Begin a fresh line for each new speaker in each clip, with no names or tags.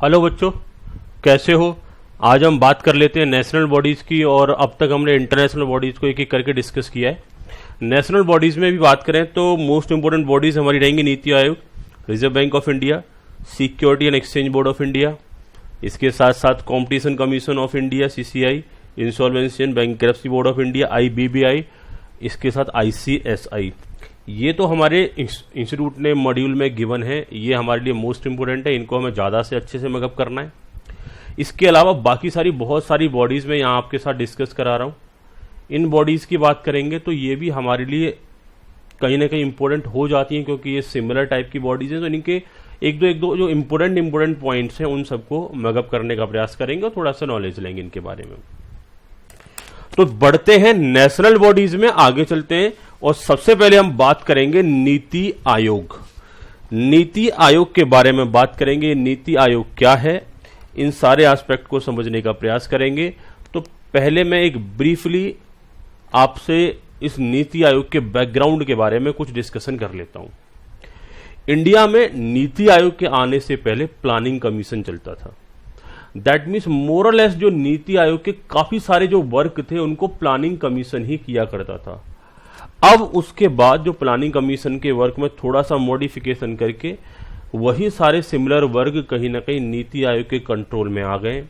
Hello बच्चों, कैसे हो। आज हम बात कर लेते हैं नेशनल बॉडीज़ की, और अब तक हमने इंटरनेशनल बॉडीज़ को एक एक करके डिस्कस किया है। नेशनल बॉडीज़ में भी बात करें तो मोस्ट इंपोर्टेंट बॉडीज़ हमारी रहेंगी NITI Aayog, reserve bank of India, security and exchange board of India, इसके साथ साथ competition commission of India CCI, insolvency and bankruptcy board of India IBBI, इसके साथ आईसीएसआई। ये तो हमारे इंस्टीट्यूट ने मॉड्यूल में गिवन है, ये हमारे लिए मोस्ट इंपोर्टेंट है, इनको हमें ज़्यादा से अच्छे से मेकअप करना है। इसके अलावा बाकी सारी बहुत सारी बॉडीज़ में यहाँ आपके साथ डिस्कस करा रहा हूँ। इन बॉडीज़ की बात करेंगे तो ये भी हमारे लिए कहीं ना कहीं इंपॉर्टेंट हो जाती हैं, क्योंकि ये सिमिलर टाइप की बॉडीज़ हैं। तो इनके एक दो जो इंपॉर्टेंट पॉइंट्स हैं उन सबको मेकअप करने का प्रयास करेंगे और थोड़ा सा नॉलेज लेंगे इनके बारे में। तो बढ़ते हैं नेशनल बॉडीज में, आगे चलते हैं और सबसे पहले हम बात करेंगे नीति आयोग। नीति आयोग के बारे में बात करेंगे। नीति आयोग क्या है, इन सारे एस्पेक्ट को समझने का प्रयास करेंगे। तो पहले मैं एक ब्रीफली आपसे इस नीति आयोग के बैकग्राउंड के बारे में कुछ डिस्कशन कर लेता हूं। इंडिया में नीति आयोग के आने से पहले प्लानिंग कमीशन चलता था। दैट मीन्स मोरलेस जो नीति आयोग के काफी सारे जो वर्क थे उनको प्लानिंग कमीशन ही किया करता था। अब उसके बाद जो प्लानिंग कमीशन के वर्क में थोड़ा सा मॉडिफिकेशन करके वही सारे सिमिलर वर्क कहीं ना कहीं नीति आयोग के कंट्रोल में आ गए।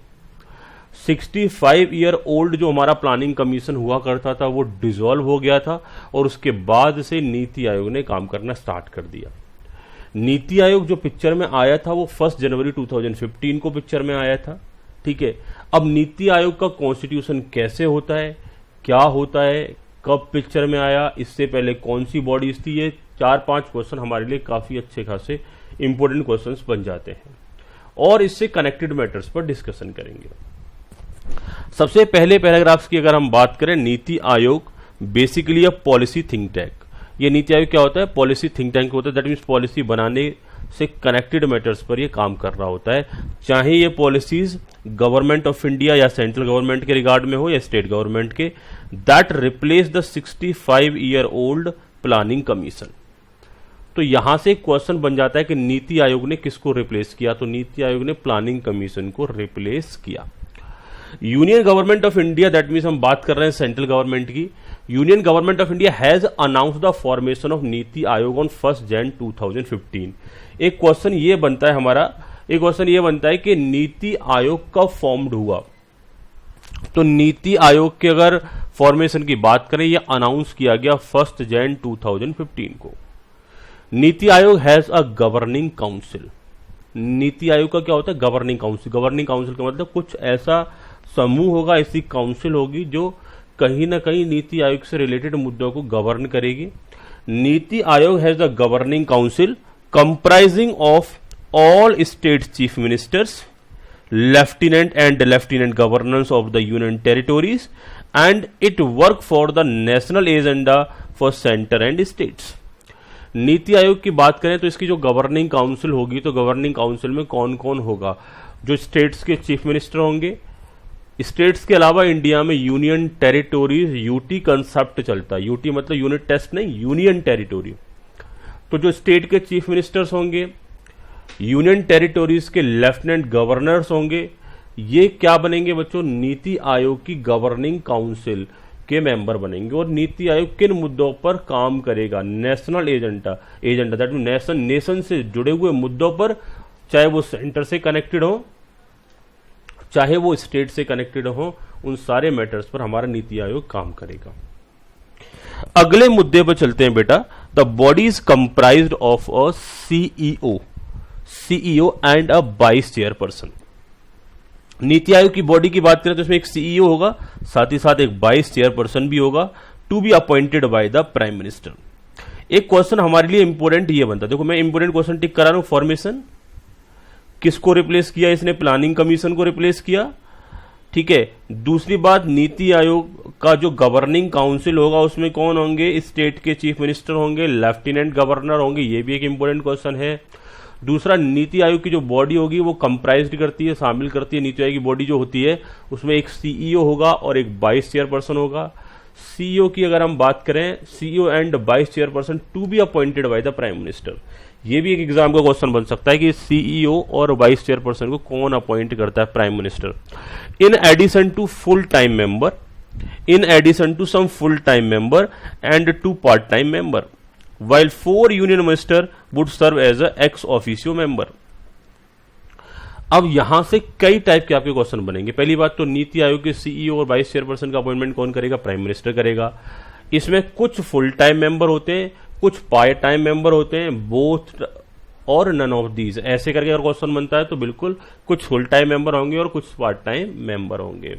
65 ईयर ओल्ड जो हमारा प्लानिंग कमीशन हुआ करता था वो डिसॉल्व हो गया था, और उसके बाद से नीति आयोग ने काम करना स्टार्ट कर दिया। नीति आयोग जो पिक्चर में आया था वो 1 जनवरी 2015 को पिक्चर में आया था। ठीक है, अब नीति आयोग का कॉन्स्टिट्यूशन कैसे होता है, क्या होता है, कब पिक्चर में आया, इससे पहले कौन सी बॉडीज थी, ये 4-5 क्वेश्चन हमारे लिए काफी अच्छे खासे इंपोर्टेंट क्वेश्चंस बन जाते हैं, और इससे कनेक्टेड मैटर्स पर डिस्कशन करेंगे। सबसे पहले पैराग्राफ्स की अगर हम बात करें, NITI Aayog basically a policy think tank. ये नीति आयोग क्या होता है, पॉलिसी थिंक टैंक होता है। दैट मीन्स पॉलिसी बनाने से कनेक्टेड मैटर्स पर ये काम कर रहा होता है, चाहे ये पॉलिसीज गवर्नमेंट ऑफ इंडिया या सेंट्रल गवर्नमेंट के रिगार्ड में हो या स्टेट गवर्नमेंट के। That replace the 65 year old planning commission. तो यहां से एक क्वेश्चन बन जाता है कि नीति आयोग ने किसको रिप्लेस किया, तो नीति आयोग ने प्लानिंग कमीशन को रिप्लेस किया। Union government of India, that means हम बात कर रहे हैं सेंट्रल गवर्नमेंट की। Union government of India has announce the formation of NITI आयोग ऑन 1 जनवरी 2015। एक क्वेश्चन ये बनता है हमारा, एक क्वेश्चन ये बनता है कि नीति आयोग कब फॉर्म्ड हुआ। तो नीति आयोग के अगर फॉर्मेशन की बात करें, ये अनाउंस किया गया 1 जनवरी 2015 को। NITI Aayog has a governing council. नीति आयोग का क्या होता है, गवर्निंग काउंसिल। गवर्निंग काउंसिल का मतलब कुछ ऐसा समूह होगा, ऐसी काउंसिल होगी जो कहीं ना कहीं नीति आयोग से रिलेटेड मुद्दों को गवर्न करेगी। NITI Aayog has a governing council comprising of all state chief ministers, lieutenant and lieutenant governors of the union territories, and it work for the national agenda for centre and states. नीति आयोग की बात करें तो इसकी जो गवर्निंग काउंसिल होगी, तो governing council में कौन कौन होगा, जो स्टेट्स के चीफ मिनिस्टर होंगे। स्टेट्स के अलावा इंडिया में यूनियन टेरिटोरीज, यूटी कंसेप्ट चलता है। यूटी मतलब यूनिट टेस्ट नहीं, यूनियन टेरिटोरी। तो जो स्टेट के चीफ मिनिस्टर्स होंगे, यूनियन टेरिटोरीज के लेफ्टिनेंट गवर्नर्स होंगे, ये क्या बनेंगे बच्चों, नीति आयोग की गवर्निंग काउंसिल के मेंबर बनेंगे। और नीति आयोग किन मुद्दों पर काम करेगा, national agenda that means nation से जुड़े हुए मुद्दों पर, चाहे वो सेंटर से कनेक्टेड हो चाहे वो स्टेट से कनेक्टेड हो, उन सारे मैटर्स पर हमारा नीति आयोग काम करेगा। अगले मुद्दे पर चलते हैं बेटा। The body is comprised of a CEO and a vice chairperson. नीति आयोग की बॉडी की बात करें तो इसमें एक सीईओ होगा, साथ ही साथ एक वाइस चेयरपर्सन भी होगा, to be appointed by the prime minister. एक क्वेश्चन हमारे लिए इंपोर्टेंट ये बनता है, देखो मैं इंपोर्टेंट क्वेश्चन टिक करा रहा हूं। फॉर्मेशन किसको रिप्लेस किया, इसने प्लानिंग कमीशन को रिप्लेस किया। ठीक है, दूसरी बात, नीति आयोग का जो गवर्निंग काउंसिल होगा उसमें कौन होंगे, स्टेट के चीफ मिनिस्टर होंगे, लेफ्टिनेंट गवर्नर होंगे, ये भी एक इंपॉर्टेंट क्वेश्चन है। दूसरा, नीति आयोग की जो बॉडी होगी वो कंप्राइज्ड करती है, शामिल करती है, नीति आयोग की बॉडी जो होती है उसमें एक सीईओ होगा और एक वाइस चेयरपर्सन होगा। सीईओ की अगर हम बात करें, CEO and vice chairperson to be appointed by the prime minister. ये भी एक एग्जाम का क्वेश्चन बन सकता है कि सीईओ और वाइस चेयरपर्सन को कौन अपॉइंट करता है, prime minister. In addition to full time member, in addition to some full-time member and 2 part-time member, while 4 union minister would serve as a ex officio member। अब यहां से कई type के आपके क्वेश्चन बनेंगे। पहली बात तो नीति आयोग के सीईओ और वाइस चेयरपर्सन का अपॉइंटमेंट कौन करेगा, प्राइम मिनिस्टर करेगा। इसमें कुछ फुल टाइम मेंबर होते हैं, कुछ पार्ट टाइम मेंबर होते हैं, बोथ और नन ऑफ दीज, ऐसे करके अगर क्वेश्चन बनता है तो बिल्कुल कुछ फुल टाइम मेंबर होंगे और कुछ पार्ट टाइम मेंबर होंगे।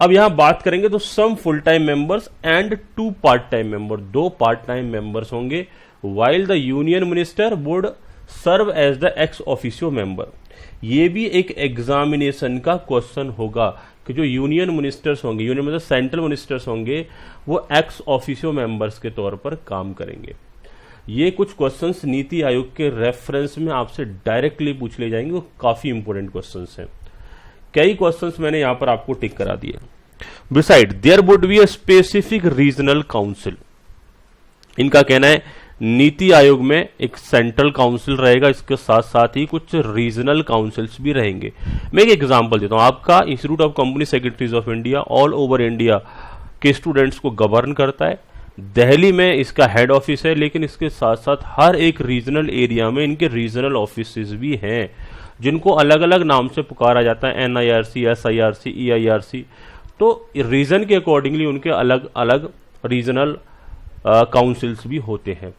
अब यहां बात करेंगे तो some full time members and 2 part time member, 2 part time members होंगे, while the union minister would serve as the ex officio member. ये भी एक एग्जामिनेशन का क्वेश्चन होगा कि जो यूनियन मिनिस्टर्स होंगे, यूनियन मतलब सेंट्रल मिनिस्टर्स होंगे, वो एक्स ऑफिशियो मेंबर्स के तौर पर काम करेंगे। ये कुछ क्वेश्चंस नीति आयोग के रेफरेंस में आपसे डायरेक्टली पूछ ले जाएंगे, वो काफी इंपोर्टेंट क्वेश्चंस हैं। कई क्वेश्चंस मैंने यहां पर आपको टिक करा दिए। Beside there would be a specific regional council. इनका कहना है नीति आयोग में एक सेंट्रल काउंसिल रहेगा, इसके साथ साथ ही कुछ रीजनल काउंसिल्स भी रहेंगे। मैं एक एग्जांपल देता हूं, आपका institute of company secretaries of India all over India के स्टूडेंट्स को गवर्न करता है। दिल्ली में इसका हेड ऑफिस है, लेकिन इसके साथ साथ हर एक रीजनल एरिया में इनके रीजनल ऑफिस भी हैं, जिनको अलग अलग नाम से पुकारा जाता है, NIRC, SIRC, EIRC। तो रीजन के अकॉर्डिंगली उनके अलग अलग रीजनल काउंसिल्स भी होते हैं।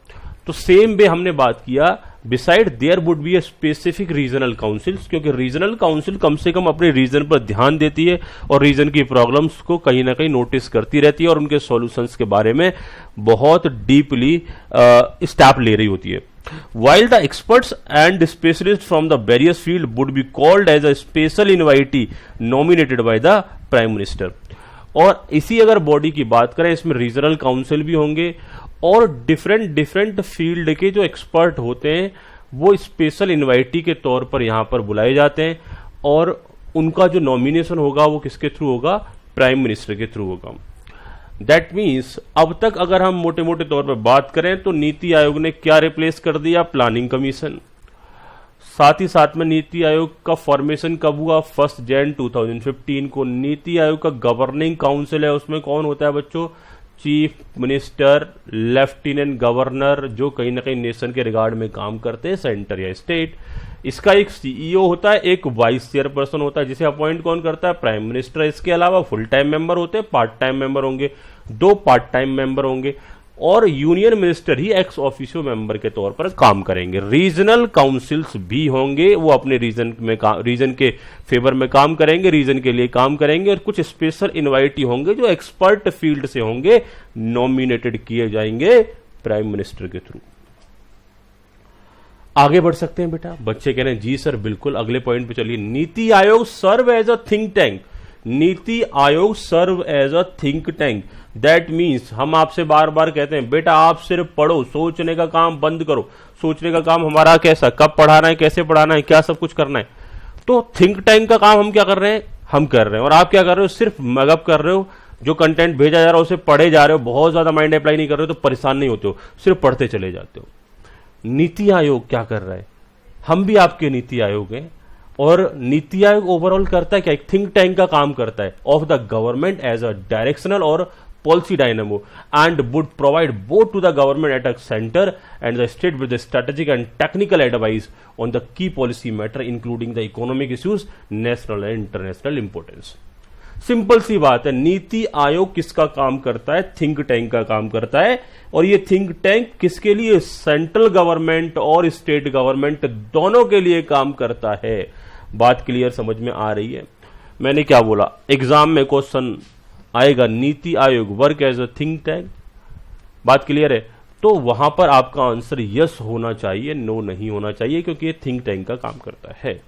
तो सेम वे हमने बात किया, beside there would be a specific regional councils, क्योंकि रीजनल काउंसिल कम से कम अपने रीजन पर ध्यान देती है और रीजन की प्रॉब्लम्स को कहीं ना कहीं नोटिस करती रहती है और उनके सॉल्यूशंस के बारे में बहुत डीपली स्टेप ले रही होती है। While the experts and specialists from the various field would be called as a special invitee nominated by the Prime Minister। और इसी अगर बॉडी की बात करें, इसमें रीजनल काउंसिल भी होंगे और डिफरेंट फील्ड के जो एक्सपर्ट होते हैं वो स्पेशल इनवाइटी के तौर पर यहां पर बुलाए जाते हैं और उनका जो नॉमिनेशन होगा वो किसके थ्रू होगा, प्राइम मिनिस्टर के थ्रू होगा। दैट मीन्स अब तक अगर हम मोटे मोटे तौर पर बात करें तो नीति आयोग ने क्या रिप्लेस कर दिया, प्लानिंग कमीशन। साथ ही साथ में नीति आयोग का फॉर्मेशन कब हुआ, 1 जनवरी 2015 को। नीति आयोग का गवर्निंग काउंसिल है, उसमें कौन होता है बच्चों, चीफ मिनिस्टर, लेफ्टिनेंट गवर्नर, जो कहीं ना कहीं नेशन के रिगार्ड में काम करते हैं, सेंटर या स्टेट। इसका एक सीईओ होता है, एक वाइस चेयरपर्सन होता है जिसे अपॉइंट कौन करता है, प्राइम मिनिस्टर। इसके अलावा फुल टाइम मेंबर होते हैं, पार्ट टाइम मेंबर होंगे, 2 पार्ट टाइम मेंबर होंगे और यूनियन मिनिस्टर ही एक्स ऑफिशियो मेंबर के तौर पर काम करेंगे। रीजनल काउंसिल्स भी होंगे, वो अपने रीजन के फेवर में काम करेंगे, रीजन के लिए काम करेंगे और कुछ स्पेशल इनवाइटी होंगे जो एक्सपर्ट फील्ड से होंगे, नॉमिनेटेड किए जाएंगे प्राइम मिनिस्टर के थ्रू। आगे बढ़ सकते हैं बेटा, बच्चे कह रहे हैं जी सर बिल्कुल, अगले पॉइंट पे चलिए। NITI Aayog serve as a think tank. NITI Aayog serve as a think tank, that means हम आपसे बार बार कहते हैं बेटा आप सिर्फ पढ़ो, सोचने का काम बंद करो। सोचने का काम हमारा कैसा, कब पढ़ाना है, कैसे पढ़ाना है, क्या सब कुछ करना है। तो थिंक टैंक का काम हम क्या कर रहे हैं, हम कर रहे हैं। और आप क्या कर रहे हो, सिर्फ मगअप कर रहे हो, जो कंटेंट भेजा जा रहा है उसे पढ़े जा रहे हो, बहुत ज्यादा माइंड अप्लाई नहीं कर रहे हो तो परेशान नहीं होते हो, सिर्फ पढ़ते चले जाते हो। नीति आयोग क्या कर रहा है, हम भी आपके नीति आयोग हैं और नीति आयोग ओवरऑल करता है क्या, एक थिंक टैंक का काम करता है of the government as a directional और policy dynamo and would provide both to the government at a center and the state with the strategic and technical advice on the key policy matter including the economic issues national and international importance। Simple सी बात है, नीति आयोग किसका काम करता है, think tank का काम करता है। और ये थिंक टैंक किसके लिए, सेंट्रल गवर्नमेंट और स्टेट गवर्नमेंट दोनों के लिए काम करता है। बात क्लियर समझ में आ रही है। मैंने क्या बोला, एग्जाम में क्वेश्चन आएगा NITI Aayog work as a think tank, बात क्लियर है। तो वहां पर आपका आंसर यस होना चाहिए, नो नहीं होना चाहिए, क्योंकि ये थिंक टैंक का काम करता है।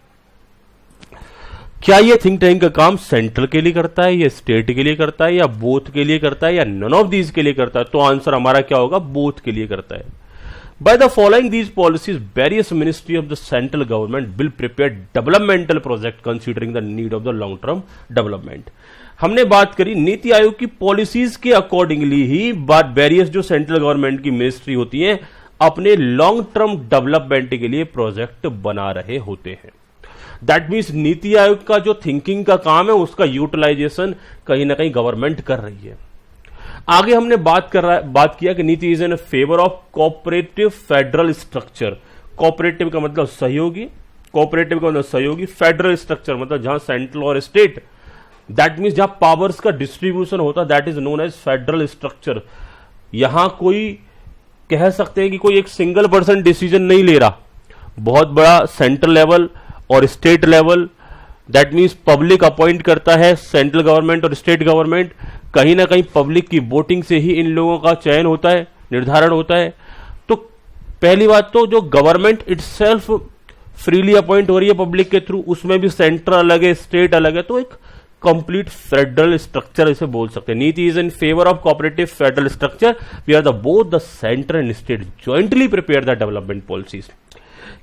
क्या ये थिंक टैंक का काम सेंट्रल के लिए करता है या स्टेट के लिए करता है या बोथ के लिए करता है या नन ऑफ दीज के लिए करता है, तो आंसर हमारा क्या होगा, बोथ के लिए करता है। By the following these policies, various ministry of the central government will prepare developmental project considering the need of the long term development। हमने बात करी नीति आयोग की पॉलिसीज के अकॉर्डिंगली ही वेरियस जो सेंट्रल गवर्नमेंट की मिनिस्ट्री होती हैं अपने लॉन्ग टर्म डेवलपमेंट के लिए प्रोजेक्ट बना रहे होते हैं। दैट मीन्स नीति आयोग का जो थिंकिंग का काम है उसका यूटिलाइजेशन कहीं ना कहीं गवर्नमेंट कर रही है। आगे हमने बात किया कि नीति is in favour of cooperative federal structure. Cooperative का मतलब सहयोगी, कोऑपरेटिव का मतलब सहयोगी, फेडरल स्ट्रक्चर मतलब जहां सेंट्रल और स्टेट, दैट मीन्स जहां पावर्स का डिस्ट्रीब्यूशन होता है, that is known as federal structure. यहां कोई कह सकते हैं कि कोई एक सिंगल पर्सन डिसीजन नहीं ले रहा, बहुत बड़ा सेंट्रल लेवल और state level, that means public appoint करता है, सेंट्रल गवर्नमेंट और स्टेट गवर्नमेंट, कहीं ना कहीं पब्लिक की वोटिंग से ही इन लोगों का चयन होता है, निर्धारण होता है। तो पहली बात तो जो गवर्नमेंट इटसेल्फ फ्रीली अपॉइंट हो रही है पब्लिक के थ्रू, उसमें भी सेंटर अलग है, स्टेट अलग है, तो एक कंप्लीट फेडरल स्ट्रक्चर इसे बोल सकते हैं। NITI is in favour of cooperative federal structure we are the both the centre and state jointly prepare the development policies.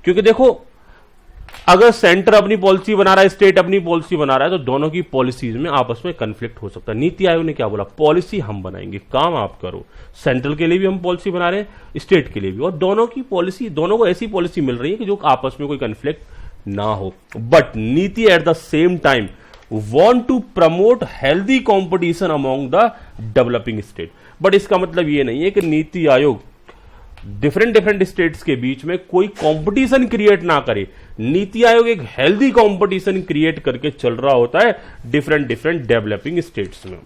क्योंकि देखो अगर सेंटर अपनी पॉलिसी बना रहा है, स्टेट अपनी पॉलिसी बना रहा है, तो दोनों की पॉलिसीज में आपस में कन्फ्लिक्ट हो सकता है। नीति आयोग ने क्या बोला, पॉलिसी हम बनाएंगे, काम आप करो। सेंट्रल के लिए भी हम पॉलिसी बना रहे हैं, स्टेट के लिए भी, और दोनों की पॉलिसी, दोनों को ऐसी पॉलिसी मिल रही है कि जो आपस में कोई कन्फ्लिक्ट ना हो। बट नीति at the same time want to promote healthy competition among the developing state। But इसका मतलब ये नहीं है कि नीति आयोग डिफरेंट स्टेट्स के बीच में कोई कंपटीशन क्रिएट ना करे। नीति आयोग एक हेल्दी कंपटीशन क्रिएट करके चल रहा होता है डिफरेंट डेवलपिंग स्टेट्स में।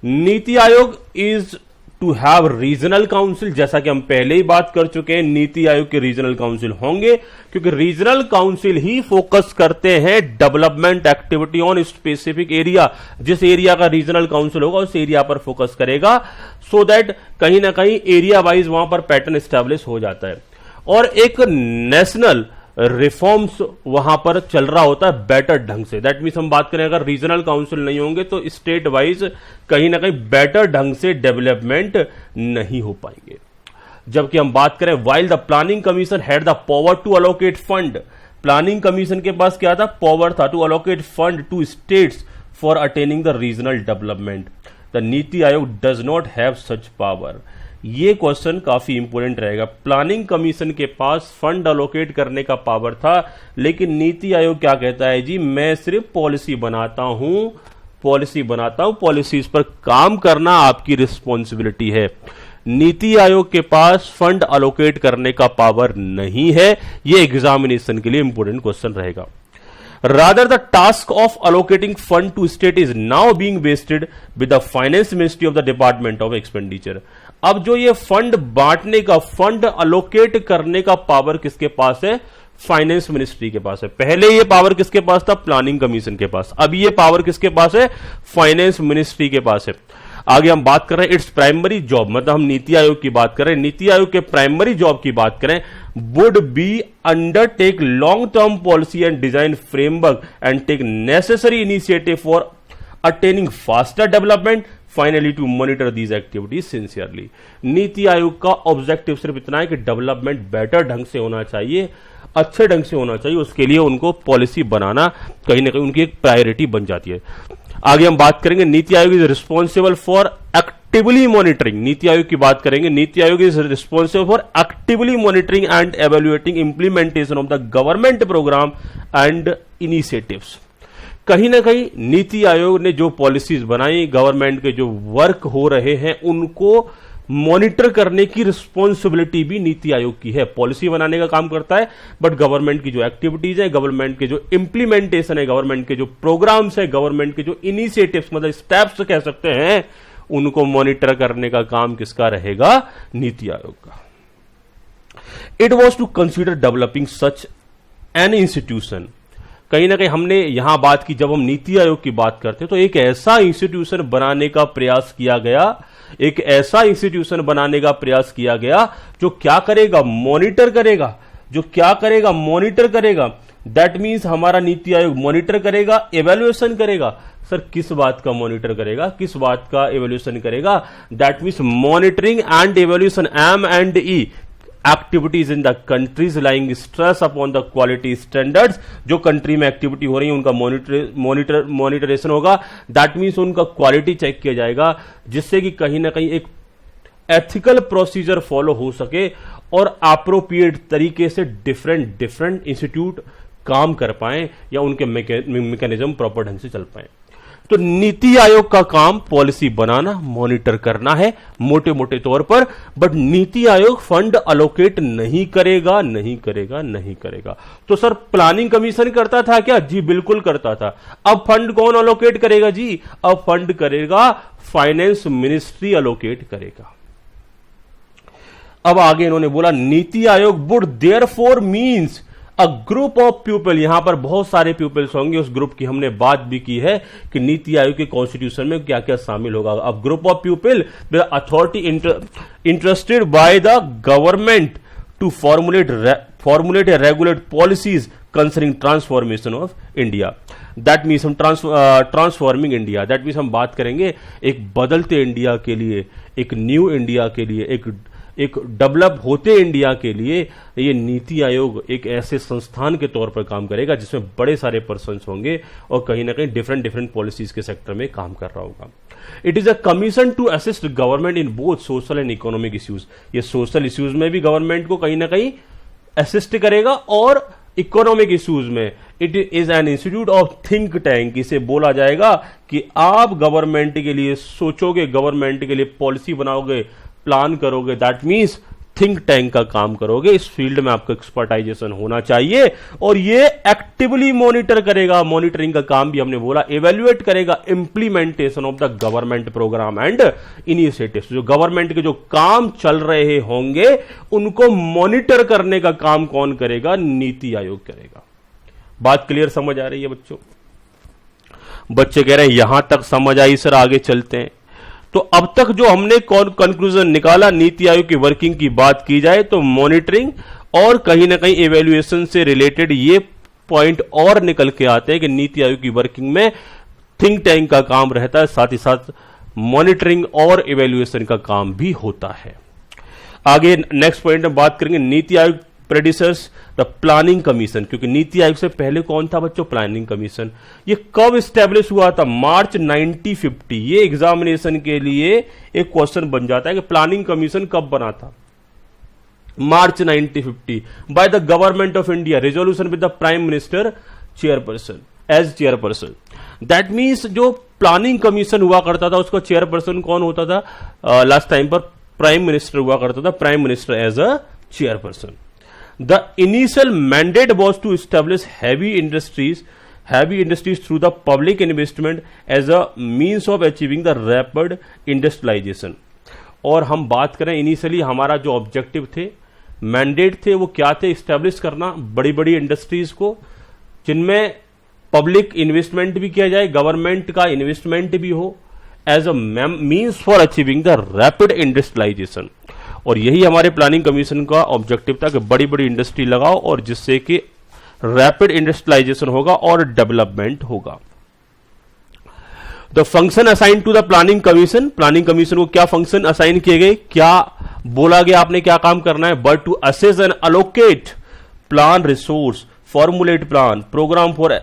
NITI Aayog is to have regional council, जैसा कि हम पहले ही बात कर चुके हैं, नीति आयोग के रीजनल काउंसिल होंगे क्योंकि रीजनल काउंसिल ही फोकस करते हैं development activity on specific area. जिस एरिया का रीजनल काउंसिल होगा उस एरिया पर फोकस करेगा, सो दैट कहीं ना कहीं एरिया वाइज वहां पर पैटर्न स्टैब्लिश हो जाता है और एक नेशनल रिफॉर्म्स वहां पर चल रहा होता है बेटर ढंग से। दैट मीन्स हम बात करें अगर रीजनल काउंसिल नहीं होंगे तो स्टेट वाइज कहीं ना कहीं बेटर ढंग से डेवलपमेंट नहीं हो पाएंगे। जबकि हम बात करें while the planning commission had the power to allocate fund, planning commission के पास क्या था, पावर था to allocate fund to states for attaining the regional development. The NITI Aayog does not have such power. ये क्वेश्चन काफी इंपोर्टेंट रहेगा। Planning commission के पास फंड अलोकेट करने का पावर था, लेकिन नीति आयोग क्या कहता है जी, मैं सिर्फ पॉलिसी बनाता हूं, पॉलिसीज पर काम करना आपकी रिस्पॉन्सिबिलिटी है। नीति आयोग के पास फंड अलोकेट करने का पावर नहीं है। ये एग्जामिनेशन के लिए इंपोर्टेंट क्वेश्चन रहेगा। Rather, the task of allocating fund to state is now being vested with the finance ministry of the department of expenditure। अब जो ये फंड बांटने का, फंड अलोकेट करने का पावर किसके पास है, फाइनेंस मिनिस्ट्री के पास है। पहले ये पावर किसके पास था, प्लानिंग कमीशन के पास। अभी ये पावर किसके पास है, फाइनेंस मिनिस्ट्री के पास है। आगे हम बात कर रहे हैं इट्स प्राइमरी जॉब, मतलब हम नीति आयोग की बात कर रहे हैं, नीति आयोग के प्राइमरी जॉब की बात करें, would be undertake long term policy and design framework and take necessary initiative for attaining faster development, finally to monitor these activities sincerely. NITI Aayog का ऑब्जेक्टिव सिर्फ इतना है कि डेवलपमेंट बेटर ढंग से होना चाहिए, अच्छे ढंग से होना चाहिए, उसके लिए उनको पॉलिसी बनाना कहीं ना कहीं उनकी एक प्रायोरिटी बन जाती है। आगे हम बात करेंगे NITI Aayog is responsible for actively monitoring, NITI Aayog की बात करेंगे, NITI Aayog is responsible for actively monitoring and evaluating implementation of the government programme and initiatives. कहीं ना कहीं नीति आयोग ने जो पॉलिसीज बनाई, गवर्नमेंट के जो वर्क हो रहे हैं उनको मॉनिटर करने की रिस्पॉन्सिबिलिटी भी नीति आयोग की है। पॉलिसी बनाने का काम करता है, बट गवर्नमेंट की जो एक्टिविटीज है, गवर्नमेंट के जो इंप्लीमेंटेशन है, गवर्नमेंट के जो प्रोग्राम्स है, गवर्नमेंट के जो इनिशिएटिव्स मतलब स्टेप्स कह सकते हैं, उनको मॉनिटर करने का काम किसका रहेगा, नीति आयोग का। It was to consider developing such an institution. कहीं ना कहीं हमने यहां बात की, जब हम नीति आयोग की बात करते हैं तो एक ऐसा इंस्टीट्यूशन बनाने का प्रयास किया गया, एक ऐसा इंस्टीट्यूशन बनाने का प्रयास किया गया जो क्या करेगा, मॉनिटर करेगा, जो क्या करेगा, मॉनिटर करेगा। दैट मींस हमारा नीति आयोग मॉनिटर करेगा, एवेल्युएशन करेगा। सर किस बात का मॉनिटर करेगा, किस बात का एवेल्युएशन करेगा, that means monitoring and evaluation, M&E activities in the countries lying stress upon the quality standards. जो कंट्री में एक्टिविटी हो रही है उनका मॉनिटरेशन होगा, दैट मीन्स उनका क्वालिटी चेक किया जाएगा, जिससे कि कहीं ना कहीं एक एथिकल प्रोसीजर फॉलो हो सके और अप्रोप्रिएट तरीके से डिफरेंट इंस्टीट्यूट काम कर पाए या उनके मैकेनिज्म प्रॉपर ढंग से चल पाए। तो नीति आयोग का काम पॉलिसी बनाना, मॉनिटर करना है मोटे मोटे तौर पर, but NITI Aayog fund allocate नहीं करेगा। तो सर प्लानिंग कमीशन करता था क्या? जी बिल्कुल करता था। अब फंड कौन अलोकेट करेगा जी? अब फंड करेगा फाइनेंस मिनिस्ट्री अलोकेट करेगा। अब आगे इन्होंने बोला NITI Aayog would therefore means a group of people, यहां पर बहुत सारे पीपल्स होंगे, उस ग्रुप की हमने बात भी की है कि नीति आयोग के कॉन्स्टिट्यूशन में क्या क्या शामिल होगा। अब group of people with authority interested by the government to formulate regulate policies concerning transformation of India. That means हम ट्रांसफॉर्मिंग इंडिया, दैट मीन्स हम बात करेंगे एक बदलते इंडिया के लिए, एक न्यू इंडिया के लिए, एक डेवलप होते इंडिया के लिए ये नीति आयोग एक ऐसे संस्थान के तौर पर काम करेगा जिसमें बड़े सारे पर्सन्स होंगे और कहीं ना कहीं डिफरेंट पॉलिसीज के सेक्टर में काम कर रहा होगा। It is a commission to assist government in both social and economic issues. ये सोशल इश्यूज में भी गवर्नमेंट को कहीं ना कहीं असिस्ट करेगा और इकोनॉमिक इश्यूज में। It is an institute of think tank. इसे बोला जाएगा कि आप गवर्नमेंट के लिए सोचोगे, गवर्नमेंट के लिए पॉलिसी बनाओगे, प्लान करोगे, दैट मीन्स थिंक टैंक का काम करोगे। इस फील्ड में आपका एक्सपर्टाइजेशन होना चाहिए और ये एक्टिवली मॉनिटर करेगा। मॉनिटरिंग का काम भी हमने बोला, इवेल्युएट करेगा implementation of the government programme and initiatives. जो गवर्नमेंट के जो काम चल रहे होंगे उनको मॉनिटर करने का काम कौन करेगा? नीति आयोग करेगा। बात क्लियर समझ आ रही है बच्चों? बच्चे कह रहे हैं यहां तक समझ आई सर, आगे चलते हैं। तो अब तक जो हमने कंक्लूजन निकाला, नीति आयोग की वर्किंग की बात की जाए तो मॉनिटरिंग और कहीं ना कहीं इवैल्यूएशन से रिलेटेड ये पॉइंट और निकल के आते हैं कि नीति आयोग की वर्किंग में थिंक टैंक का काम रहता है, साथ ही साथ मॉनिटरिंग और इवैल्यूएशन का काम भी होता है। आगे नेक्स्ट पॉइंट में बात करेंगे नीति आयोग प्रेडिसर्स द प्लानिंग कमीशन, क्योंकि नीति आयोग से पहले कौन था बच्चों? Planning commission. ये कब स्टैब्लिश हुआ था? मार्च 1950। ये एग्जामिनेशन के लिए एक क्वेश्चन बन जाता है कि प्लानिंग कमीशन कब बना था? March 1950 by the government of India, resolution with the prime minister chairperson as chairperson. That means जो प्लानिंग कमीशन हुआ करता था उसका चेयरपर्सन कौन होता था? लास्ट टाइम पर प्राइम मिनिस्टर हुआ करता था, prime minister as a chairperson. The initial mandate was to establish heavy industries through the public investment as a means of achieving the rapid industrialization। और हम बात करें इनिशियली हमारा जो ऑब्जेक्टिव थे, मैंडेट थे, वो क्या थे? इस्टेब्लिश करना बड़ी बड़ी इंडस्ट्रीज को जिनमें पब्लिक इन्वेस्टमेंट भी किया जाए, गवर्नमेंट का इन्वेस्टमेंट भी हो, as a means for achieving the rapid industrialisation. और यही हमारे प्लानिंग कमीशन का ऑब्जेक्टिव था कि बड़ी बड़ी इंडस्ट्री लगाओ और जिससे कि रैपिड इंडस्ट्रियलाइजेशन होगा और डेवलपमेंट होगा। The function assign to the planning commission, planning commission को क्या फंक्शन असाइन किए गए, क्या बोला गया आपने क्या काम करना है? But to assess and allocate plan resource, formulate plan programme for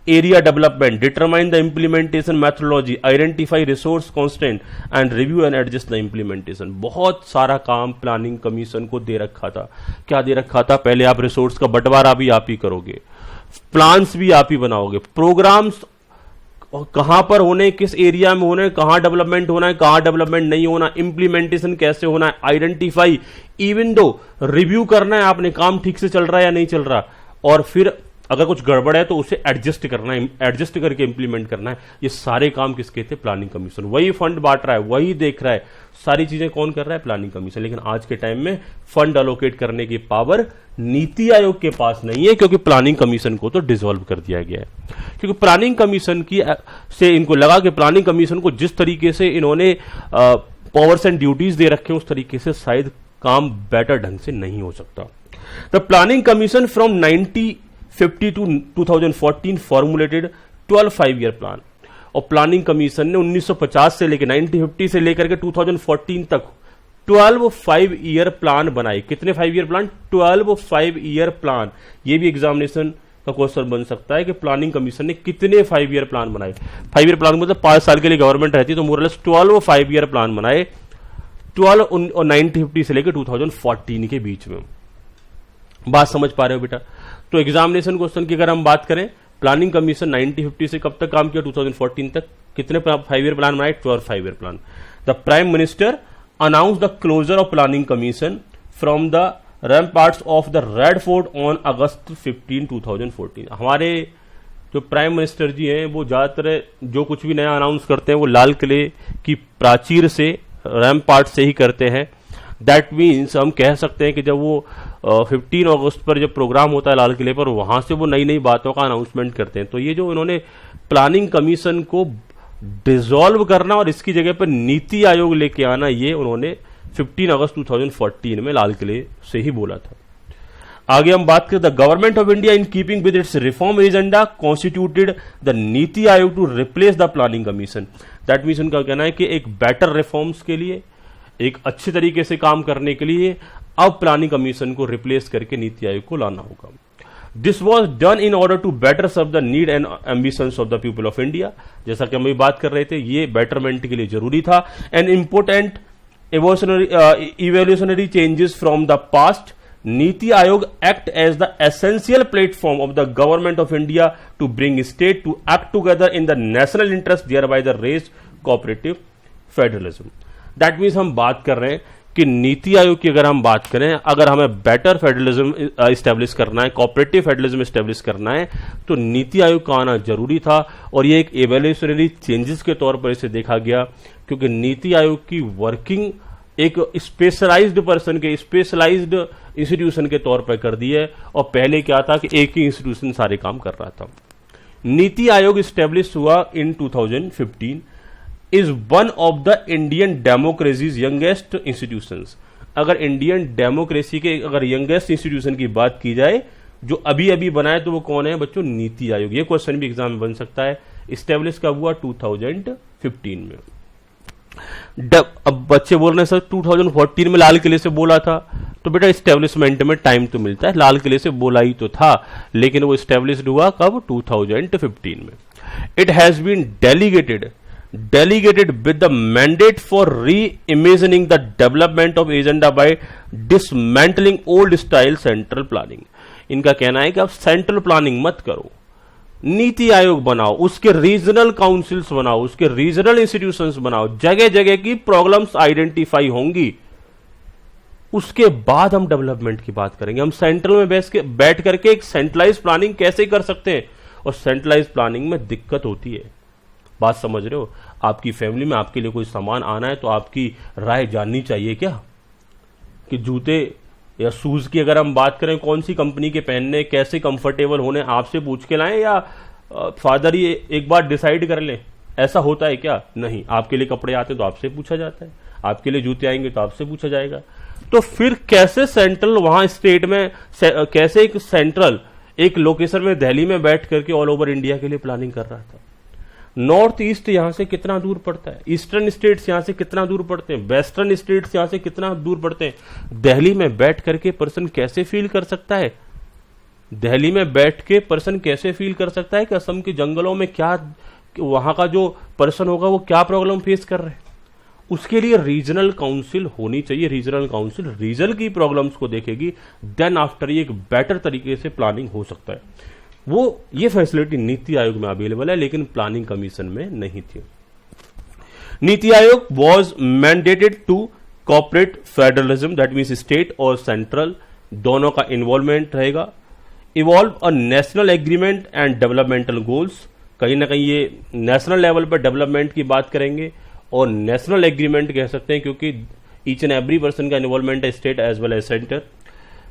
area development, determine the implementation methodology, identify resource constant and review and adjust the implementation। बहुत सारा काम प्लानिंग कमीशन को दे रखा था। क्या दे रखा था? पहले आप रिसोर्स का बंटवारा भी आप ही करोगे, प्लान्स भी आप ही बनाओगे, प्रोग्राम्स कहां पर होने, किस एरिया में होने, कहां डेवलपमेंट होना है, कहां डेवलपमेंट नहीं होना, इंप्लीमेंटेशन कैसे होना है, आइडेंटिफाई, इवन दो रिव्यू करना है आपने काम ठीक से चल रहा है या नहीं चल रहा, और फिर अगर कुछ गड़बड़ है तो उसे एडजस्ट करना है, एडजस्ट करके इंप्लीमेंट करना है। ये सारे काम किसके थे? Planning commission. वही फंड बांट रहा है, वही देख रहा है, सारी चीजें कौन कर रहा है? Planning commission. लेकिन आज के टाइम में फंड अलोकेट करने की पावर नीति आयोग के पास नहीं है, क्योंकि प्लानिंग कमीशन को तो डिसॉल्व कर दिया गया है। क्योंकि प्लानिंग कमीशन की से इनको लगा कि प्लानिंग कमीशन को जिस तरीके से इन्होंने पावर्स एंड ड्यूटीज दे रखे उस तरीके से शायद काम बेटर ढंग से नहीं हो सकता। The planning Commission from 1950 to 2014 formulated 12 5-year plan. और प्लानिंग कमीशन ने 1950 से लेकर 1950 से लेकर के 2014 तक 12 5-year प्लान बनाए। कितने 5-year प्लान? 12 5-year plan. ये भी एग्जामिनेशन का क्वेश्चन बन सकता है कि प्लानिंग कमीशन ने कितने 5-year प्लान बनाए। 5-year प्लान मतलब 5 साल के लिए गवर्नमेंट रहती है, तो मोरलेस 12 5-year प्लान बनाए। 12 और 1950 से लेकर 2014 के बीच में। बात समझ पा रहे हो बेटा? तो एग्जामिनेशन क्वेश्चन की अगर हम बात करें, प्लानिंग कमीशन 1950 से कब तक काम किया? 2014 तक। कितने 5 ईयर प्लान बनाए? 12 5 year plan. The prime minister announce the closure of Planning Commission from the ramparts of the Red Fort on August 15, 2014। हमारे जो प्राइम मिनिस्टर जी हैं वो ज्यादातर जो कुछ भी नया अनाउंस करते हैं वो लाल किले की प्राचीर से, रैम्पार्ट से ही करते हैं। दैट मीन्स हम कह सकते हैं कि जब वो 15 अगस्त पर जब प्रोग्राम होता है लाल किले पर, वहां से वो नई नई बातों का अनाउंसमेंट करते हैं। तो ये जो इन्होंने प्लानिंग कमीशन को डिसॉल्व करना और इसकी जगह पर नीति आयोग लेके आना, ये उन्होंने 15 अगस्त 2014 में लाल किले से ही बोला था। आगे हम बात करें, the government of India in keeping with its reform agenda constituted the NITI Aayog to replace the planning commission. That means उनका कहना है कि एक बेटर रिफॉर्म्स के लिए, एक अच्छे तरीके से काम करने के लिए अब प्लानिंग कमीशन को रिप्लेस करके नीति आयोग को लाना होगा। This was done in order to better serve the need and ambitions of the people of India. जैसा कि हम अभी बात कर रहे थे, ये बेटरमेंट के लिए जरूरी था। And important evolutionary changes from the past, NITI Aayog act as the essential platform of the government of India to bring state to act together in the national interest, thereby the raise cooperative federalism। That means हम बात कर रहे हैं कि नीति आयोग की अगर हम बात करें, अगर हमें बेटर फेडरलिज्म इस्टेब्लिश करना है, कोऑपरेटिव फेडरलिज्म इस्टेब्लिश करना है, तो नीति आयोग का आना जरूरी था। और ये एक एवोल्यूशनरी चेंजेस के तौर पर इसे देखा गया, क्योंकि नीति आयोग की वर्किंग एक स्पेशलाइज्ड पर्सन के, स्पेशलाइज्ड इंस्टीट्यूशन के तौर पर कर दी है। और पहले क्या था कि एक ही इंस्टीट्यूशन सारे काम कर रहा था। नीति आयोग इस्टेब्लिश हुआ इन 2015, is one of the Indian democracies youngest institutions. अगर इंडियन डेमोक्रेसी के अगर यंगेस्ट इंस्टीट्यूशन की बात की जाए जो अभी अभी बनाए, तो वो कौन है बच्चों? नीति आयोग। ये क्वेश्चन भी एग्जाम में बन सकता है। इस्टेब्लिश कब हुआ? 2015 में। अब बच्चे बोल रहे हैं सर 2014 में लाल किले से बोला था, तो बेटा इस्टेब्लिशमेंट में टाइम तो मिलता है। लाल किले से बोला ही तो था, लेकिन वो इस्टेब्लिश हुआ कब? 2015 में। It has been delegated with the mandate for reimagining the development of agenda by dismantling old style central planning। इनका कहना है कि आप सेंट्रल प्लानिंग मत करो, नीति आयोग बनाओ, उसके रीजनल काउंसिल्स बनाओ, उसके रीजनल इंस्टीट्यूशंस बनाओ, जगह जगह की प्रॉब्लम्स आइडेंटिफाई होंगी, उसके बाद हम डेवलपमेंट की बात करेंगे। हम सेंट्रल में बैठ करके एक सेंट्रलाइज प्लानिंग कैसे कर सकते हैं, और सेंट्रलाइज प्लानिंग में दिक्कत होती है। बात समझ रहे हो? आपकी फैमिली में आपके लिए कोई सामान आना है तो आपकी राय जाननी चाहिए क्या, कि जूते या शूज की अगर हम बात करें कौन सी कंपनी के पहनने, कैसे कंफर्टेबल होने, आपसे पूछ के लाएं या फादर ही एक बार डिसाइड कर लें? ऐसा होता है क्या? नहीं। आपके लिए कपड़े आते तो आपसे पूछा जाता है, आपके लिए जूते आएंगे तो आपसे पूछा जाएगा। तो फिर कैसे सेंट्रल वहां स्टेट में कैसे एक सेंट्रल एक लोकेशन में दिल्ली में बैठ करके ऑल ओवर इंडिया के लिए प्लानिंग कर रहा था? नॉर्थ ईस्ट यहां से कितना दूर पड़ता है, ईस्टर्न स्टेट्स यहां से कितना दूर पड़ते हैं, वेस्टर्न स्टेट्स यहां से कितना दूर पड़ते हैं। दिल्ली में बैठ करके पर्सन कैसे फील कर सकता है, दिल्ली में बैठ के पर्सन कैसे फील कर सकता है कि असम के जंगलों में क्या, वहां का जो पर्सन होगा वो क्या प्रॉब्लम फेस कर रहे हैं? उसके लिए रीजनल काउंसिल होनी चाहिए। रीजनल काउंसिल रीजन की प्रॉब्लम्स को देखेगी, देन आफ्टर ये एक बेटर तरीके से प्लानिंग हो सकता है। वो ये फैसिलिटी नीति आयोग में अवेलेबल है, लेकिन प्लानिंग कमीशन में नहीं थी। NITI Aayog was mandated to cooperate federalism, that means state और सेंट्रल दोनों का इन्वॉल्वमेंट रहेगा। Evolve a national agreement and developmental goals, कहीं ना कहीं ये नेशनल लेवल पर डेवलपमेंट की बात करेंगे और नेशनल एग्रीमेंट कह सकते हैं, क्योंकि ईच एंड एवरी पर्सन का इन्वॉल्वमेंट है, state as well as centre.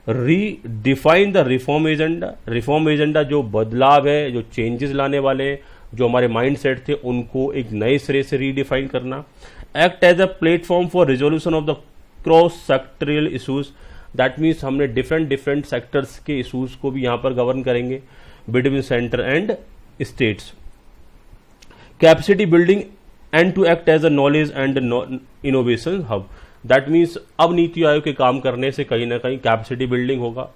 Redefine the reform agenda, reform agenda जो बदलाव है, जो चेंजेस लाने वाले हैं, जो हमारे माइंड सेट थे, उनको एक नए सिरे से रीडिफाइन करना। Act as a platform for resolution of the cross sectorial issues, that means हमने डिफरेंट सेक्टर्स के इशूज को भी यहां पर गवर्न करेंगे between centre and states. Capacity building and to act as a knowledge and innovation hub, that means अब नीति आयोग के काम करने से कहीं ना कहीं कैपेसिटी बिल्डिंग होगा।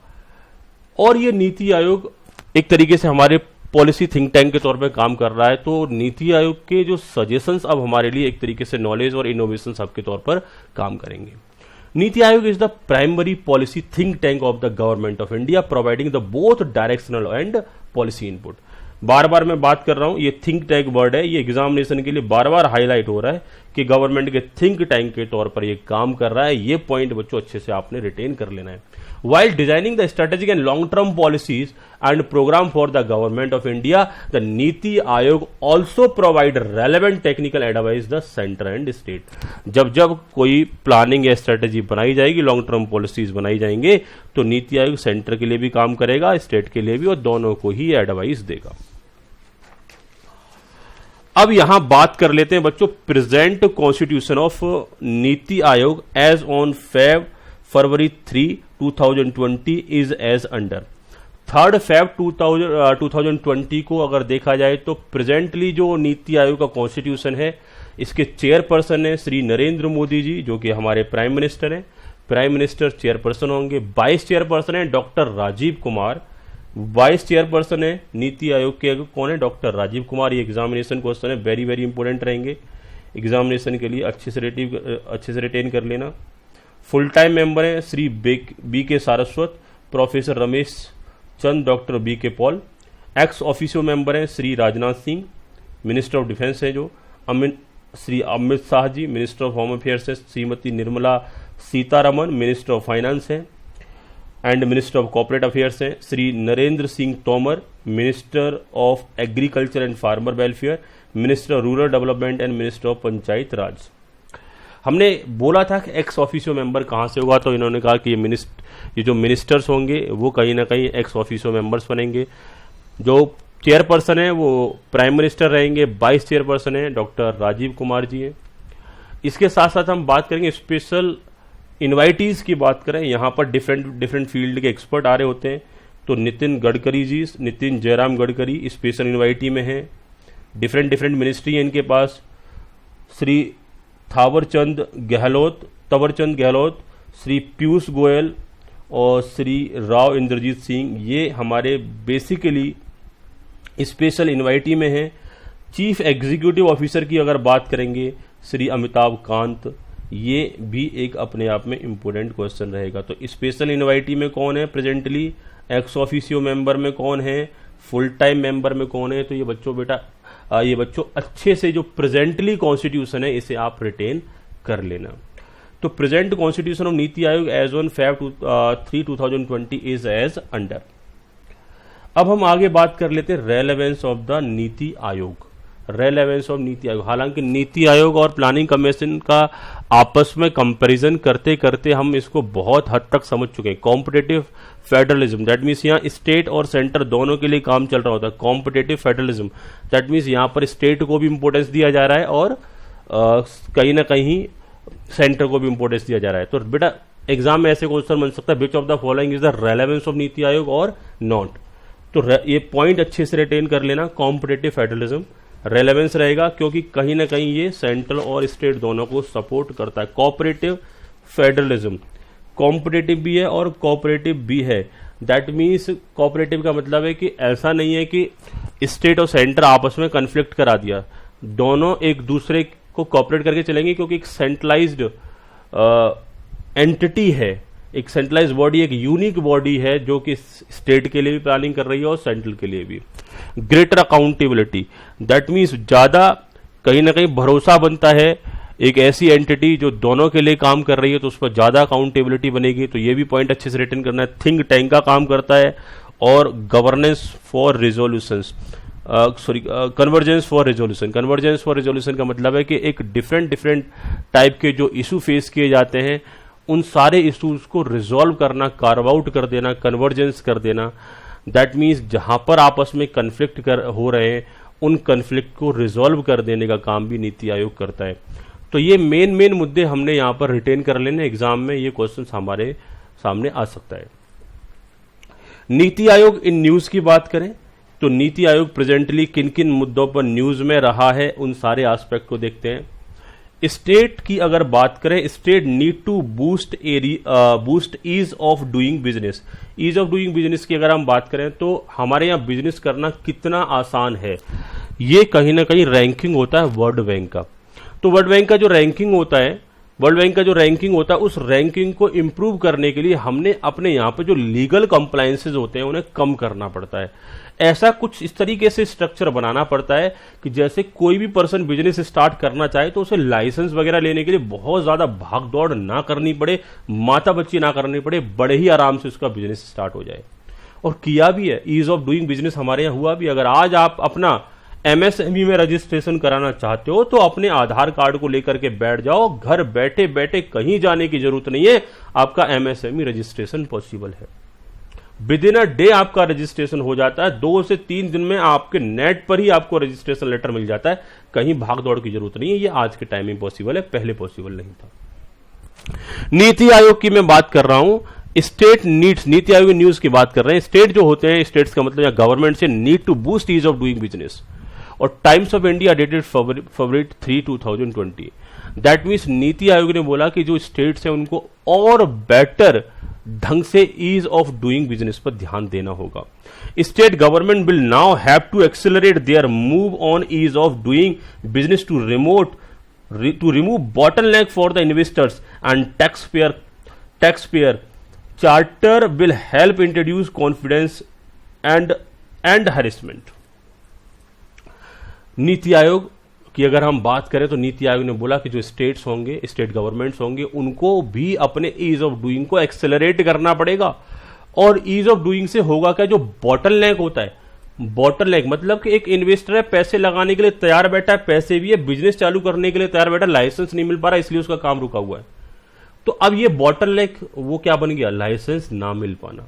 और ये नीति आयोग एक तरीके से हमारे पॉलिसी थिंक टैंक के तौर पे काम कर रहा है। तो नीति आयोग के जो सजेशंस अब हमारे लिए एक तरीके से नॉलेज और इनोवेशन हब के तौर पर काम करेंगे। NITI Aayog is the primary policy think tank of the government of India, providing the both directional and policy input. बार बार मैं बात कर रहा हूं, ये थिंक टैंक वर्ड है, ये एग्जामिनेशन के लिए बार बार हाईलाइट हो रहा है कि गवर्नमेंट के थिंक टैंक के तौर पर ये काम कर रहा है। ये पॉइंट बच्चों अच्छे से आपने रिटेन कर लेना है। While designing the strategic and long-term policies and program for the government of India, the Niti Aayog also provide relevant technical advice the center and state. जब जब कोई प्लानिंग या स्ट्रेटेजी बनाई जाएगी, लॉन्ग टर्म पॉलिसीज बनाई जाएंगे, तो NITI Aayog centre के लिए भी काम करेगा, स्टेट के लिए भी, और दोनों को ही एडवाइस देगा। अब यहां बात कर लेते हैं बच्चों present constitution of NITI Aayog as on February 3, 2020 is as under. 3 February 2020 को अगर देखा जाए तो प्रेजेंटली जो नीति आयोग का कॉन्स्टिट्यूशन है, इसके चेयरपर्सन है श्री नरेंद्र मोदी जी, जो कि हमारे प्राइम मिनिस्टर हैं। प्राइम मिनिस्टर चेयरपर्सन होंगे। वाइस चेयरपर्सन है doctor Rajiv Kumar. Vice chairperson है नीति आयोग के कौन है? डॉक्टर राजीव कुमार। ये एग्जामिनेशन क्वेश्चन है, वेरी वेरी इंपॉर्टेंट रहेंगे एग्जामिनेशन के लिए, अच्छे से रिटेन कर लेना। फुल टाइम मेंबर हैं Shri B K Saraswat, professor Ramesh Chand, doctor B K Paul. Ex officio member हैं Shri Rajnath Singh, minister of defence है जो। Shri Amit Shah ji, minister of home affairs है। Shrimati Nirmala Sitharaman, minister of finance है and minister of corporate affairs हैं। Shri Narendra Singh Tomar, minister of agriculture and farmer welfare, minister of rural development and minister of panchayat raj. हमने बोला था कि एक्स ऑफिशियो मेंबर कहाँ से होगा, तो इन्होंने कहा कि ये जो मिनिस्टर्स होंगे वो कहीं ना कहीं एक्स ऑफिशियो मेंबर्स बनेंगे। जो चेयरपर्सन है वो प्राइम मिनिस्टर रहेंगे। वाइस चेयरपर्सन है डॉक्टर राजीव कुमार जी हैं। इसके साथ साथ हम बात करेंगे स्पेशल इन्वाइटीज की बात करें, यहाँ पर डिफरेंट फील्ड के एक्सपर्ट आ रहे होते हैं। तो नितिन गडकरी जी, नितिन जयराम गडकरी स्पेशल इन्वाइटी में हैं। डिफरेंट मिनिस्ट्री है इनके पास। श्री तवरचंद गहलोत, श्री पीयूष गोयल और श्री राव इंद्रजीत सिंह, ये हमारे बेसिकली स्पेशल इन्वाइटी में हैं। चीफ एग्जीक्यूटिव ऑफिसर की अगर बात करेंगे श्री अमिताभ कांत, ये भी एक अपने आप में इंपॉर्टेंट क्वेश्चन रहेगा। तो स्पेशल इन्वाइटी में कौन है प्रेजेंटली, एक्स ऑफिशियो मेंबर में कौन है, फुल टाइम मेंबर में कौन है? तो ये बच्चों अच्छे से जो प्रेजेंटली कॉन्स्टिट्यूशन है इसे आप रिटेन कर लेना। तो present constitution of NITI Aayog as on February 3, 2020 is as under. अब हम आगे बात कर लेते हैं रेलेवेंस ऑफ द नीति आयोग। रेलेवेंस ऑफ नीति आयोग, हालांकि नीति आयोग और प्लानिंग कमीशन का आपस में कंपैरिजन करते करते हम इसको बहुत हद तक समझ चुके हैं। कॉम्पिटेटिव फेडरलिज्म, दैट मीन्स यहाँ स्टेट और सेंटर दोनों के लिए काम चल रहा होता है। कॉम्पिटेटिव फेडरलिज्म दैट मीन्स यहाँ पर स्टेट को भी इंपॉर्टेंस दिया जा रहा है और कहीं ना कहीं सेंटर को भी इंपॉर्टेंस दिया जा रहा है। तो बेटा एग्जाम में ऐसे क्वेश्चन बन सकता है, which of the following is the relevance of NITI आयोग और नॉट। तो ये पॉइंट अच्छे से रिटेन कर लेना। कॉम्पिटेटिव फेडरलिज्म रेलेवेंस रहेगा क्योंकि कहीं ना कहीं ये सेंट्रल और स्टेट दोनों को सपोर्ट करता है। कोऑपरेटिव फेडरलिज्म कॉम्पिटेटिव भी है और कोऑपरेटिव भी है। दैट मीन्स कोऑपरेटिव का मतलब है कि ऐसा नहीं है कि स्टेट और सेंटर आपस में कन्फ्लिक्ट करा दिया, दोनों एक दूसरे को कोऑपरेट करके चलेंगे क्योंकि एक सेंट्रलाइज्ड एंटिटी है, एक सेंट्रलाइज्ड बॉडी, एक यूनिक बॉडी है जो कि स्टेट के लिए भी प्लानिंग कर रही है और सेंट्रल के लिए भी। ग्रेटर अकाउंटेबिलिटी दैट मीन्स ज्यादा कहीं ना कहीं भरोसा बनता है, एक ऐसी एंटिटी जो दोनों के लिए काम कर रही है तो उस पर ज्यादा अकाउंटेबिलिटी बनेगी। तो ये भी पॉइंट अच्छे से रिटेन करना है। थिंक टैंक का काम करता है और governance for resolutions, convergence for resolution. Convergence for resolution का मतलब है कि एक डिफरेंट टाइप के जो इशू फेस किए जाते हैं उन सारे इशूज को रिजॉल्व करना, कार्व आउट कर देना, कन्वर्जेंस कर देना। दैट मीन्स जहां पर आपस में कन्फ्लिक्ट हो रहे हैं उन कन्फ्लिक्ट को रिजॉल्व कर देने का काम भी नीति आयोग करता है। तो ये मेन मुद्दे हमने यहां पर रिटेन कर लेने, एग्जाम में ये क्वेश्चन हमारे सामने आ सकता है। नीति आयोग इन न्यूज की बात करें तो नीति आयोग प्रेजेंटली किन किन मुद्दों पर न्यूज में रहा है उन सारे एस्पेक्ट को देखते हैं। स्टेट की अगर बात करें, state need to boost ease of doing business. Ease of doing business की अगर हम बात करें तो हमारे यहाँ बिजनेस करना कितना आसान है, ये कहीं ना कहीं रैंकिंग होता है वर्ल्ड बैंक का। तो वर्ल्ड बैंक का जो रैंकिंग होता है उस रैंकिंग को इंप्रूव करने के लिए हमने अपने यहाँ पे जो लीगल कंप्लायंसेस होते हैं उन्हें कम करना पड़ता है। ऐसा कुछ इस तरीके से स्ट्रक्चर बनाना पड़ता है कि जैसे कोई भी पर्सन बिजनेस स्टार्ट करना चाहे तो उसे लाइसेंस वगैरह लेने के लिए बहुत ज्यादा भाग दौड़ ना करनी पड़े, माता बच्ची ना करनी पड़े, बड़े ही आराम से उसका बिजनेस स्टार्ट हो जाए। और किया भी है, ईज ऑफ डूइंग बिजनेस हमारे यहाँ हुआ भी। अगर आज आप अपना एमएसएमई में रजिस्ट्रेशन कराना चाहते हो तो अपने आधार कार्ड को लेकर के बैठ जाओ, घर बैठे बैठे कहीं जाने की जरूरत नहीं है, आपका एमएसएमई रजिस्ट्रेशन पॉसिबल है। विद इन अ डे आपका रजिस्ट्रेशन हो जाता है, 2 से 3 दिन में आपके नेट पर ही आपको रजिस्ट्रेशन लेटर मिल जाता है, कहीं भाग दौड़ की जरूरत नहीं है। ये आज के टाइम में पॉसिबल है, पहले पॉसिबल नहीं था। नीति आयोग की मैं बात कर रहा हूं, state needs, NITI Aayog news की बात कर रहे हैं। स्टेट जो होते हैं, स्टेट्स का मतलब गवर्नमेंट से need to boost ease of doing business. और Times of India dated February 3, 2020, that means NITI Aayog ने बोला कि जो स्टेट्स हैं उनको और बेटर ढंग से ईज ऑफ डूइंग बिजनेस पर ध्यान देना होगा। State government will now have to accelerate their move on ease of doing business to remove bottleneck for the investors and taxpayer charter will help introduce confidence and harassment. NITI Aayog की अगर हम बात करें तो नीति आयोग ने बोला कि जो स्टेट्स होंगे, स्टेट गवर्नमेंट्स होंगे, उनको भी अपने ईज ऑफ डूइंग को एक्सेलरेट करना पड़ेगा। और ईज ऑफ डूइंग से होगा क्या, जो बॉटलनेक होता है, बॉटलनेक मतलब कि एक इन्वेस्टर है, पैसे लगाने के लिए तैयार बैठा है, पैसे भी है, बिजनेस चालू करने के लिए तैयार बैठा, लाइसेंस नहीं मिल पा रहा, इसलिए उसका काम रुका हुआ है। तो अब ये बॉटलनेक वो क्या बन गया, लाइसेंस ना मिल पाना।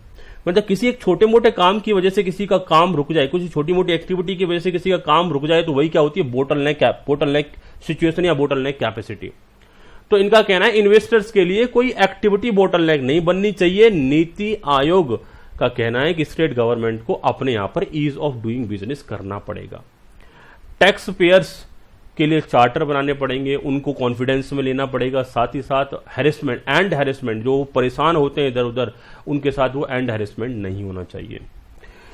मतलब किसी एक छोटे मोटे काम की वजह से किसी का काम रुक जाए, कुछ छोटी मोटी एक्टिविटी की वजह से किसी का काम रुक जाए, तो वही क्या होती है, बोटलनेक सिचुएशन या बोटलनेक कैपेसिटी। तो इनका कहना है इन्वेस्टर्स के लिए कोई एक्टिविटी बोटलनेक नहीं बननी चाहिए। नीति आयोग का कहना है कि स्टेट गवर्नमेंट को अपने यहां पर ईज ऑफ डूइंग बिजनेस करना पड़ेगा। टैक्स पेयर्स के लिए चार्टर बनाने पड़ेंगे, उनको कॉन्फिडेंस में लेना पड़ेगा। साथ ही साथ हैरेसमेंट जो परेशान होते हैं इधर उधर, उनके साथ वो एंड हैरेसमेंट नहीं होना चाहिए।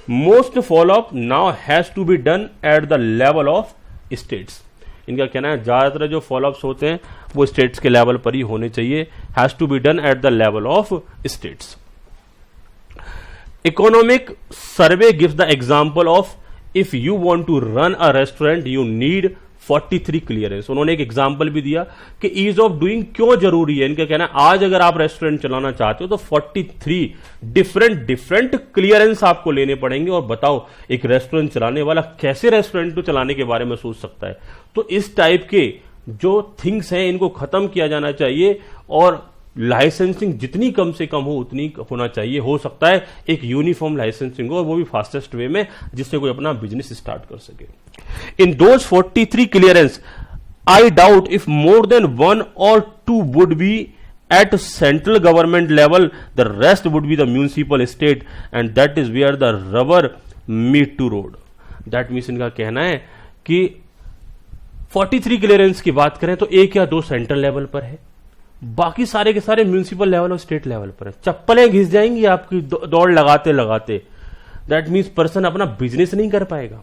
Most follow up now has to be done at the level of states. इनका कहना है ज्यादातर जो फॉलोअप्स होते हैं वो स्टेट्स के लेवल पर ही होने चाहिए, has to be done at the level of states. Economic survey gives the example of if you want to run a restaurant you need 43 clearance. उन्होंने एक एग्जांपल भी दिया कि ईज ऑफ डूइंग क्यों जरूरी है। इनका कहना है आज अगर आप रेस्टोरेंट चलाना चाहते हो तो 43 डिफरेंट क्लियरेंस आपको लेने पड़ेंगे। और बताओ एक रेस्टोरेंट चलाने वाला कैसे रेस्टोरेंट को चलाने के बारे में सोच सकता है। तो इस टाइप के जो थिंग्स हैं इनको खत्म किया जाना चाहिए और लाइसेंसिंग जितनी कम से कम हो उतनी होना चाहिए। हो सकता है एक यूनिफॉर्म लाइसेंसिंग हो और वो भी फास्टेस्ट वे में, जिससे कोई अपना बिजनेस स्टार्ट कर सके। In those 43 clearance I doubt if more than 1 or 2 would be at central government level, the rest would be the municipal state and that is where the rubber meet to road. That means इनका कहना है कि 43 clearance की बात करें तो 1 या 2 central level पर है, बाकी सारे के सारे म्यूनिसिपल लेवल और स्टेट लेवल पर है। चप्पलें घिस जाएंगी आपकी दौड़ लगाते लगाते। दैट मीन्स पर्सन अपना बिजनेस नहीं कर पाएगा।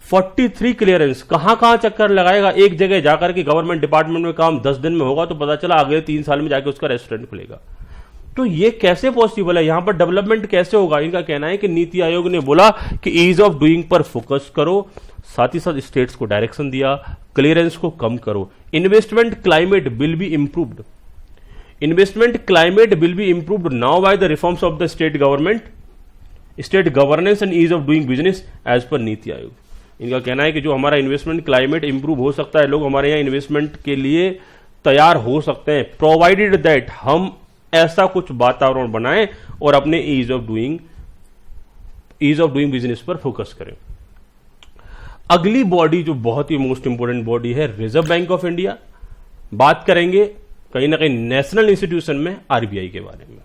43 क्लियरेंस कहां चक्कर लगाएगा, एक जगह जाकर के गवर्नमेंट डिपार्टमेंट में काम 10 दिन में होगा तो पता चला अगले 3 साल में जाके उसका रेस्टोरेंट खुलेगा। तो ये कैसे पॉसिबल है, यहां पर डेवलपमेंट कैसे होगा। इनका कहना है कि नीति आयोग ने बोला कि ईज ऑफ डूइंग पर फोकस करो, साथ ही साथ स्टेट्स को डायरेक्शन दिया, क्लियरेंस को कम करो। Investment climate will be improved. Investment climate will be improved now by the reforms of the state government, state governance and ease of doing business as per NITI Aayog. इनका कहना है कि जो हमारा इन्वेस्टमेंट क्लाइमेट इंप्रूव हो सकता है, लोग हमारे यहाँ इन्वेस्टमेंट के लिए तैयार हो सकते हैं, प्रोवाइडेड दैट हम ऐसा कुछ वातावरण बनाएं और अपने ईज ऑफ डूइंग बिजनेस पर फोकस करें। अगली बॉडी जो बहुत ही मोस्ट इंपोर्टेंट बॉडी है, रिजर्व बैंक ऑफ इंडिया। बात करेंगे कहीं ना कहीं नेशनल इंस्टीट्यूशन में आरबीआई के बारे में।